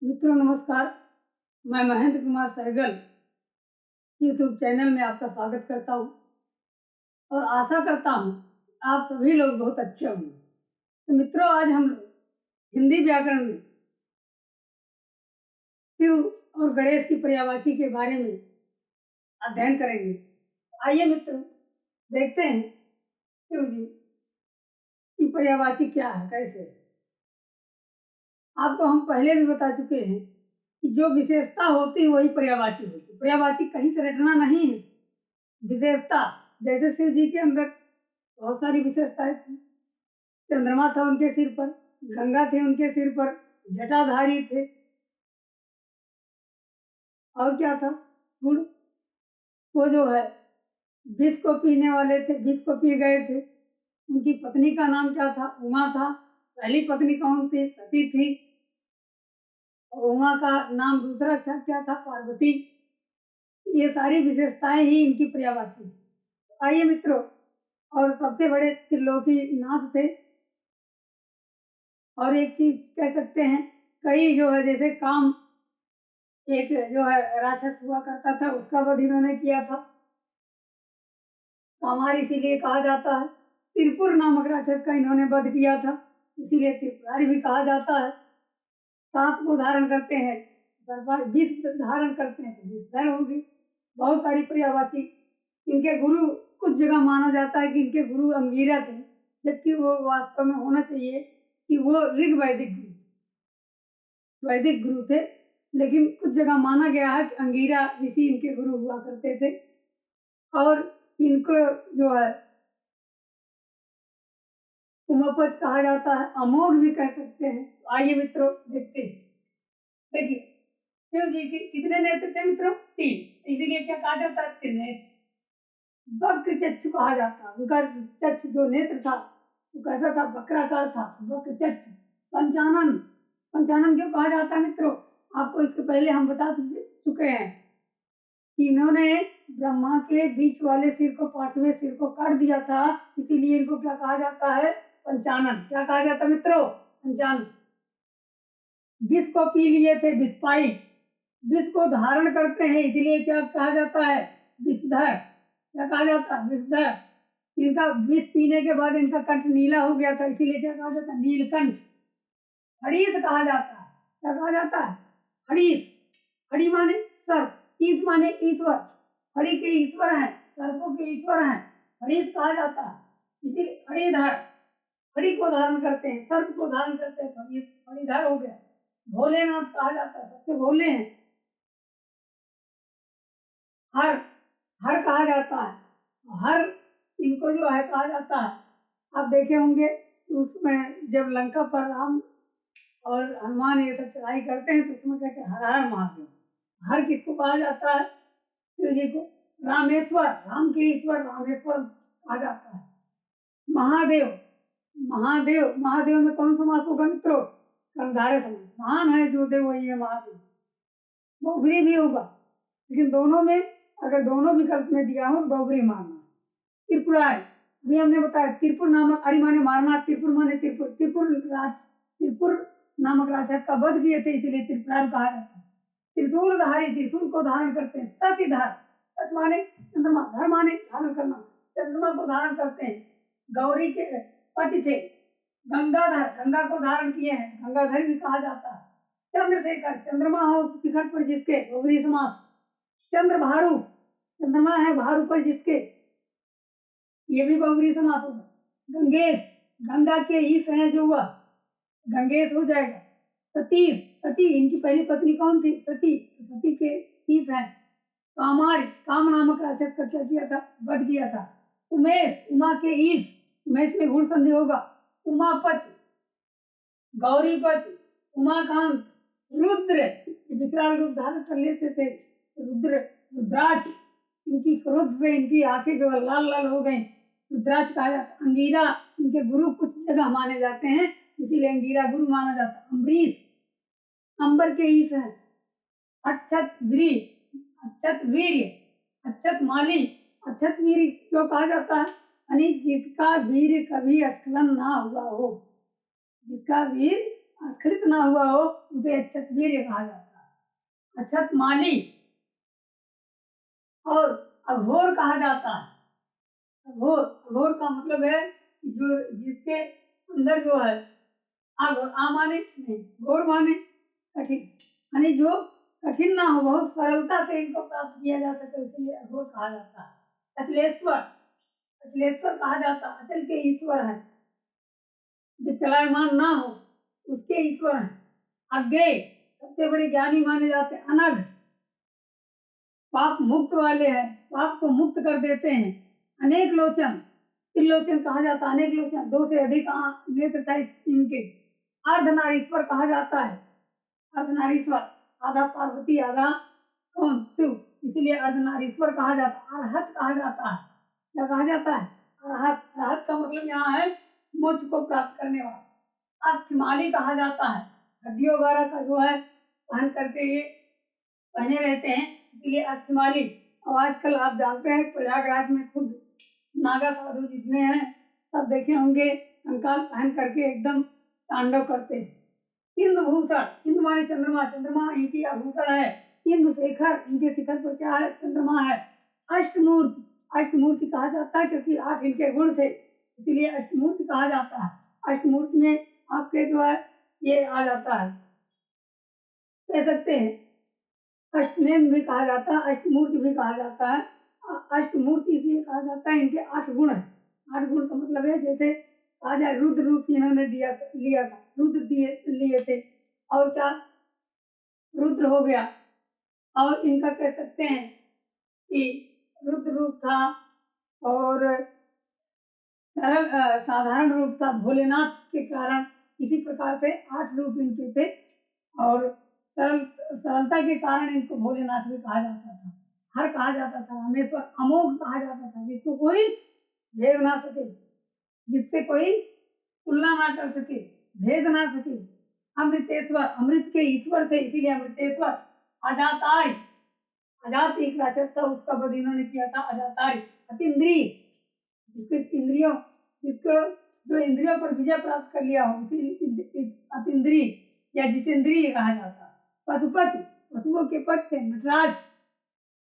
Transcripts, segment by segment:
मित्रों नमस्कार। मैं महेंद्र कुमार सहगल यूट्यूब चैनल में आपका स्वागत करता हूं और आशा करता हूं आप सभी लोग बहुत अच्छे होंगे। तो मित्रों, आज हम लोग हिंदी व्याकरण में शिव और गणेश की पर्यायवाची के बारे में अध्ययन करेंगे। आइए मित्रों, देखते हैं शिव जी की पर्यायवाची क्या है, कैसे है। आपको हम पहले भी बता चुके हैं कि जो विशेषता होती है वही पर्यायवाची होती है। पर्यायवाची कहीं से रटना नहीं है। विशेषता, जैसे शिव जी के अंदर बहुत सारी विशेषताएं थी। चंद्रमा था उनके सिर पर, गंगा थे उनके सिर पर, जटाधारी थे, और क्या था गुण, वो जो है विष को पीने वाले थे, विष को पी गए थे। उनकी पत्नी का नाम क्या था? उमा था। पहली पत्नी कौन थी? सती थी। और उमा का नाम दूसरा क्या था? पार्वती। ये सारी विशेषताएं ही इनकी पर्यायवाची। आइए मित्रों, और सबसे बड़े त्रिलोकी नाथ थे। और एक चीज कह सकते हैं, कई जो है जैसे काम, एक जो है राक्षस हुआ करता था, उसका वध इन्होंने किया था। कामार इसीलिए कहा जाता है। त्रिपुर नामक राक्षस का इन्होंने वध किया था, इसीलिए त्रिपुरारी भी कहा जाता है। सांप को धारण करते हैं, विष धारण करते हैं तो विषधर होगी। बहुत सारी पर्यायवाची। इनके गुरु, कुछ जगह माना जाता है कि इनके गुरु अंगीरा थे, जबकि वो वास्तव में होना चाहिए कि वो ऋग वैदिक गुरु थे। लेकिन कुछ जगह माना गया है कि अंगीरा ऋषि इनके गुरु हुआ करते थे। और इनको जो है उमापत कहा जाता है, अमोघ भी कह सकते हैं। तो आइए मित्रों देखते हैं। देखिए, शिव जी के कितने नेत्र थे मित्रों? 3। इसीलिए क्या कहा जाता है? त्रिनेत्र। वक्र चक्षु कहा जाता है। उनका चक्षु जो नेत्र था वो कैसा था? वक्राकार था, वक्र चक्षु। पंचानन, पंचानन क्यों कहा जाता है मित्रों? आपको इसके पहले हम बता चुके हैं कि इन्होंने ब्रह्मा के बीच वाले सिर को, पांचवें सिर को काट दिया था, इसीलिए इनको क्या कहा जाता है? पंचानन। क्या कहा जाता है मित्रों? पंचानन। विष को पी लिए थे, विषपाई। विष को धारण करते हैं, इसलिए क्या कहा जाता है? विषधर। क्या कहा जाता है? विषधर। इनका विष पीने के बाद इनका कंठ नीला हो गया था, इसीलिए क्या कहा जाता है? नीलकंठ। हड़ीस कहा जाता है। क्या कहा जाता है? हड़ीस। हड़ी माने सर्प, ईस माने ईश्वर। हड़ी के ईश्वर हैं, सर्पों के ईश्वर हैं, हड़ीस कहा जाता है। इसीलिए हड़ीधर, हड़ी को धारण करते हैं, सर्प को धारण करते हैं, हड़ीधर हो गया। भोलेनाथ कहा जाता है, सबसे भोले हैं। हर, हर कहा जाता है। हर इनको जो है कहा जाता है। आप देखे होंगे उसमें जब लंका पर राम और हनुमान ये सब चढ़ाई करते हैं तो उसमें कहते हैं हर हर महादेव। हर किसको कहा जाता है? शिव जी को। रामेश्वर, राम के ईश्वर रामेश्वर कहा जाता है। महादेव, महादेव, महादेव में कौन समास होगा मित्रों? कर्मधारय समास। महान है जो देव वही है महादेव। बहुब्री भी होगा, लेकिन दोनों में अगर दोनों विकल्प में दिया हो तो बहुब्री मानना। त्रिपुरारी, अभी हमने बताया त्रिपुर नामक, अरि माने मारना, त्रिपुर माने त्रिपुर। त्रिपुर नामक राक्षस का वध किए थे, इसीलिए त्रिपुरारी कहा जाता है। त्रिशूलधारी, त्रिशूल को धारण करते हैं। सतीधर, सत माने चंद्रमा, धर माने धारण करना, चंद्रमा को धारण करते हैं। गौरी के पति थे। गंगाधर, गंगा को धारण किए हैं, गंगाधर भी कहा जाता है। चंद्रशेखर, चंद्रमा हो शिखर पर जिसके, बहुब्री समास। चंद्रभारु, चंद्रमा है भारू पर जिसके, ये भी बहुब्री समास होगा। गंगेश, गंगा के ईश है जो हुआ, गंगेश हो जाएगा। सतीश, सती इनकी पहली पत्नी कौन थी? सती, सती के ईश है। कामार, काम नामक राक्षस का क्या किया था? वध किया था। उमेश, उमा के ईश, उमेश में गुण संधि होगा। उमापति, गौरीपति, उमाकांत, रुद्र, विकराल रूप धारण कर लेते थे। रुद्र, रुद्राक्ष, इनकी क्रोध से इनकी आंखें जो लाल लाल हो गई, रुद्राक्ष कहा जाता है। अंगीरा, इनके गुरु कुछ जगह माने जाते हैं, इसीलिए अंगीरा गुरु माना जाता है। अम्बरीश, अंबर के ईश है। अक्षत वीर, अक्षत वीर, अक्षत माली, अक्षत वीर क्यों कहा जाता है? यानी जिसका वीर कभी स्खलन ना हुआ हो, जिसका वीर स्खलित ना हुआ हो उसे अक्षतवीर्य कहा जाता है। अक्षत माली और अघोर कहा जाता है। अघोर, अघोर का मतलब है जो जिसके अंदर जो है आ माने नहीं, घोर माने कठिन, यानी जो कठिन ना हो, बहुत सरलता से इनको प्राप्त किया जा सके, इसलिए अघोर कहा जाता है। अचलेश्वर, अचलेश्वर कहा जाता है, अचल के ईश्वर है, जो चलायमान ना हो उसके ईश्वर है। अज्ञेय, सबसे बड़े ज्ञानी माने जाते हैं। अनघ, पाप मुक्त वाले हैं, पाप को मुक्त कर देते हैं। अनेक लोचन, त्रिलोचन कहा जाता है, अनेक लोचन, दो से अधिक नेत्र था इनके। अर्धनारीश्वर कहा जाता है, अर्धनारीश्वर, आधा पार्वती आधा कौन शिव, इसीलिए अर्धनारीश्वर कहा जाता है। अरहत कहा जाता है, क्या कहा जाता है? अरहत, अरहत का मतलब यहाँ है मोक्ष को प्राप्त करने वाला। अस्थिमाली कहा जाता है, हड्डियों वगैरह का जो है पहन करके ये पहने रहते हैं, इसलिए अस्थिमाली। और आजकल आप जानते हैं प्रयागराज में खुद नागा साधु जितने हैं सब देखे होंगे कंकाल पहन करके एकदम तांडव करते हैं। इंद्र भूषण, इंद्र माने चंद्रमा, चंद्रमा इनकी आभूषण है। इंद्र शेखर, इनके शिखर पर क्या है? चंद्रमा है। अष्टमूर्ति, अष्टमूर्ति कहा जाता है क्योंकि 8 इनके गुण थे, इसीलिए अष्टमूर्ति कहा जाता है। अष्टमूर्ति में आपके जो है ये आ जाता है, कह सकते हैं अष्टनेम भी कहा जाता है, अष्टमूर्ति भी कहा जाता है। अष्टमूर्ति इसलिए कहा जाता है इनके 8 गुण है। 8 गुण का मतलब है जैसे कहा जाए रुद्र रूप इन्होंने लिया था, रुद्र लिए थे, और क्या रुद्र हो गया। और इनका कह सकते हैं कि रुद्र रूप था, और सरल साधारण रूप था भोलेनाथ के कारण, इसी प्रकार से 8 रूप इनके थे। और सरलता के कारण इनको भोलेनाथ भी कहा जाता था। हर कहा जाता था, रामेश्वर। अमोघ कहा जाता था, जिसको कोई भेद ना सके, जिससे कोई तुलना ना कर सके, भेद ना सके। अमृतेश्वर, अमृत के ईश्वर थे, इसीलिए अमृतेश्वर। अजातार्य, अजात एक राक्षस था, उसका वध इन्होंने किया था, अजातार्य। अतीन्द्रिय, जिसके इंद्रियों, जिसको जो इंद्रियों पर विजय प्राप्त कर लिया हो उसी अतीन्द्रिय या जितेंद्रिय कहा जाता है। पशुपति, पशुओं के पद थे। नटराज,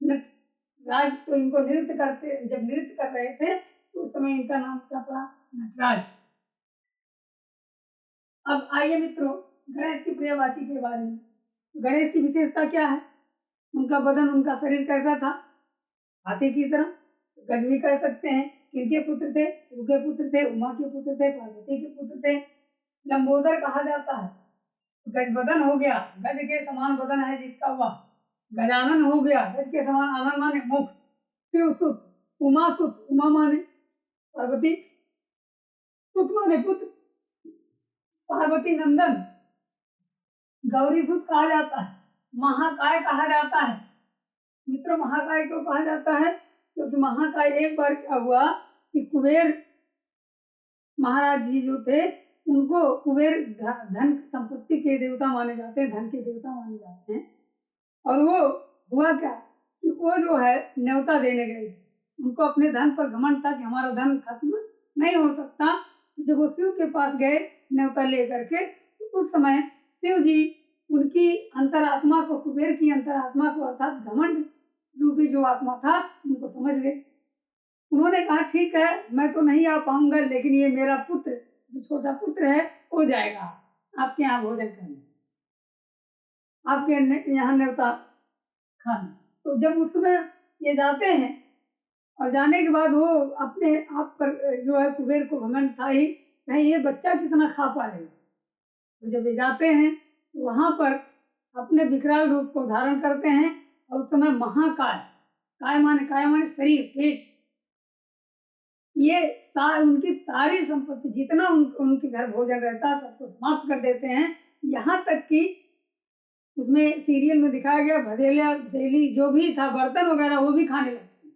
नटराज तो इनको नृत्य करते, जब नृत्य कर रहे थे तो उस समय इनका नाम क्या पड़ा? नटराज। अब आइए मित्रों गणेश की प्रियवाची के बारे में। गणेश की विशेषता क्या है? उनका बदन, उनका शरीर कैसा था? हाथी की तरह। गज भी कह सकते हैं। किनके पुत्र थे? शिव के पुत्र थे, उमा के पुत्र थे, पार्वती के पुत्र थे। लंबोदर कहा जाता है, गज बदन हो गया, गज के समान बदन है जिसका वह। गजानन हो गया, गज के समान आनंद माने मुख। शिव सुत, उमा सुत, उमा माने पार्वती, सुत माने पुत्र, पार्वती नंदन, गौरी सुत कहा जाता है। महाकाय कहा जाता है। मित्रों महाकाय क्यों कहा जाता है? क्योंकि महाकाय एक बार क्या हुआ कि कुबेर महाराज जी जो थे उनको कुबेर धन संपत्ति के देवता माने जाते हैं, धन के देवता माने जाते हैं। और वो हुआ क्या कि वो जो है न्योता देने गए थे, उनको अपने धन पर घमंड था कि हमारा धन खत्म नहीं हो सकता। जब वो शिव के पास गए न्योता लेकर के, तो उस समय शिव जी उनकी अंतरात्मा को, कुबेर की अंतरात्मा को, अर्थात घमंड रूपी जो आत्मा था उनको समझ गए। उन्होंने कहा ठीक है मैं तो नहीं आ पाऊंगा, लेकिन ये मेरा पुत्र, जो छोटा पुत्र है, हो जाएगा आपके यहाँ भोजन करने, आपके यहाँ न्योता खाने। तो जब उसमें ये जाते हैं और जाने के बाद वो अपने आप पर जो है कुबेर को घमंड था ही, कहीं ये बच्चा कितना खा पाएगा। तो जब ये जाते हैं तो वहां पर अपने विकराल रूप को धारण करते हैं, और उस समय महाकाय, काय माने शरीर, पेट, ये उनकी सारी संपत्ति जितना उनके घर भोजन रहता है सबको समाप्त कर देते हैं। यहाँ तक कि उसमें सीरियल में दिखाया गया भदेलिया भदेली जो भी था बर्तन वगैरह वो भी खाने लगते हैं।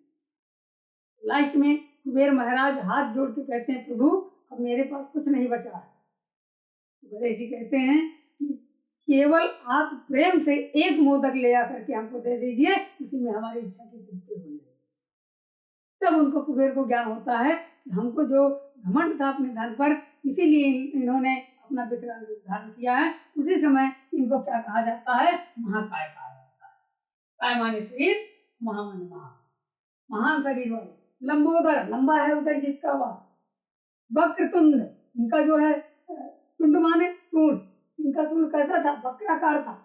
लास्ट में कुबेर महाराज हाथ जोड़ के कहते हैं प्रभु अब मेरे पास कुछ नहीं बचा है। गणेश जी कहते हैं कि केवल आप प्रेम से एक मोदक ले आकर के हमको दे दीजिए, इसी में हमारी इच्छा की पूर्ति हो जाएगी। तब उनको कुबेर को ज्ञान होता है कि हमको जो घमंड था अपने धन पर, इसीलिए इन्होंने अपना विकराल रूप धारण किया है, उसी समय इनको क्या कहा जाता है? महाकाय कहा जाता है। काय माने शरीर, महा माने महा, महान शरीर वाले। लंबोदर, लंबा है उदर जिसका वह। वक्रतुंड, इनका जो है तुंड माने सूंड, इनका सूंड कैसा था? वक्राकार था।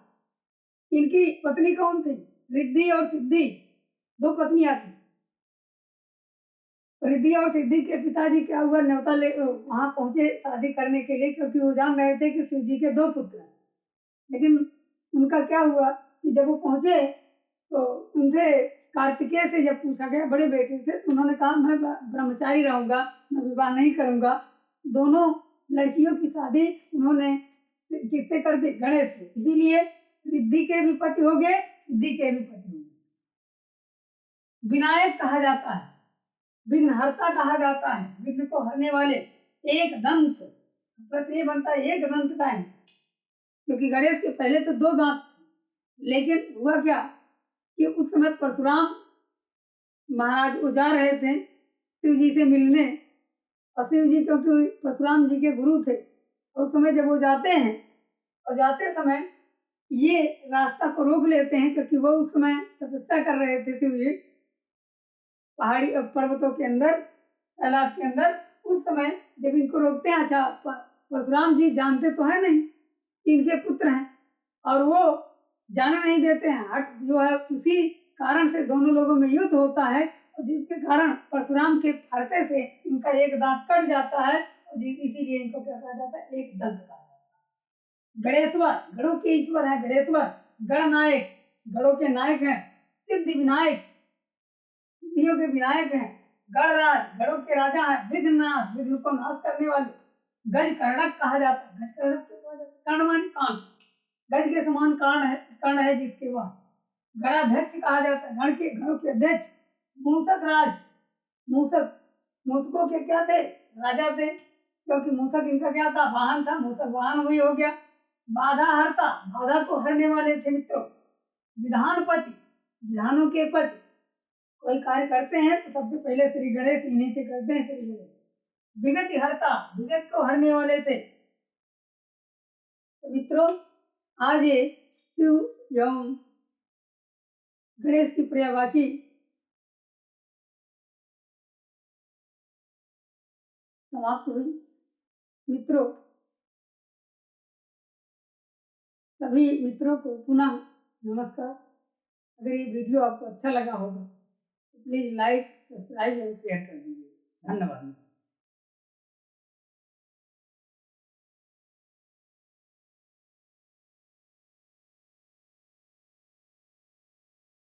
इनकी पत्नी कौन थी? रिद्धि और सिद्धि, दो पत्नियां थी। रिद्धि और सिद्धि के पिताजी क्या हुआ, न्योता ले वहां पहुंचे शादी करने के लिए, क्योंकि वो जान रहे थे कि शिव जी के दो पुत्र हैं। लेकिन उनका क्या हुआ कि जब वो पहुंचे तो उनसे कार्तिकेय से जब पूछा गया, बड़े बेटे से, तो उन्होंने कहा मैं ब्रह्मचारी रहूंगा, मैं विवाह नहीं करूंगा। दोनों लड़कियों की शादी उन्होंने किससे कर दी? गणेश से। इसीलिए रिद्धि के भी पति हो गए, सिद्धि के भी पति हो गए। विनायक कहा जाता है, विघ्नहर्ता कहा जाता है, विघ्न को हरने वाले। एक दंत, प्रत्यय बनता है एक दंत का है, क्योंकि गणेश के पहले तो दो दांत थे। लेकिन हुआ क्या कि उस समय परशुराम महाराज वो जा रहे थे शिव जी से मिलने, और शिव जी क्योंकि परशुराम जी के गुरु थे, उस समय जब वो जाते हैं और जाते समय ये रास्ता को रोक लेते हैं, क्योंकि वो उस समय तपस्या कर रहे थे शिव जी पहाड़ी पर्वतों के अंदर, कैलाश के अंदर। उस समय जब इनको रोकते हैं, अच्छा परशुराम जी जानते तो है नहीं कि इनके पुत्र हैं, और वो जाने नहीं देते हैं। हट जो है उसी कारण से दोनों लोगों में युद्ध होता है, और जिसके कारण परशुराम के फरते से इनका एक दांत कट जाता है, और इसीलिए इनको क्या कहा जाता है? एक दंत कहा जाता है। गणेश्वर, गणों के ईश्वर है गणेश्वर। गणनायक, गणों के नायक हैं। सिद्धि विनायक, सिद्धियों के विनायक हैं। गणराज, गणों के राजा हैं। विघ्ननाश, विघ्न को नाश करने वाले। गज कर्णक कहा जाता है, गज कर्णक क्यों कहा जाता है? कर्ण माने कान, गज के समान कर्ण है जिसके वह। गणाध्यक्ष कहा जाता है, गण के गणों के अध्यक्ष। मूसक राज, मूसक, मूसकों के क्या थे? राजा थे, क्योंकि मूसक इनका क्या था? वाहन था, मूसक वाहन वही हो गया। बाधा हरता, बाधा को हरने वाले थे मित्रों। विधानपति, विधानों के पति। कोई कार्य करते हैं तो सबसे पहले श्री गणेश इन्हीं से करते हैं, श्री गणेश। विगत हरता, विगत को हरने वाले थे। तो मित्रों, आज ये शिव एवं गणेश की पर्यायवाची समाप्त हुई। मित्रों, सभी मित्रों को पुनः नमस्कार। अगर ये वीडियो आपको अच्छा लगा होगा तो प्लीज लाइक, सब्सक्राइब और शेयर कर दीजिए। धन्यवाद।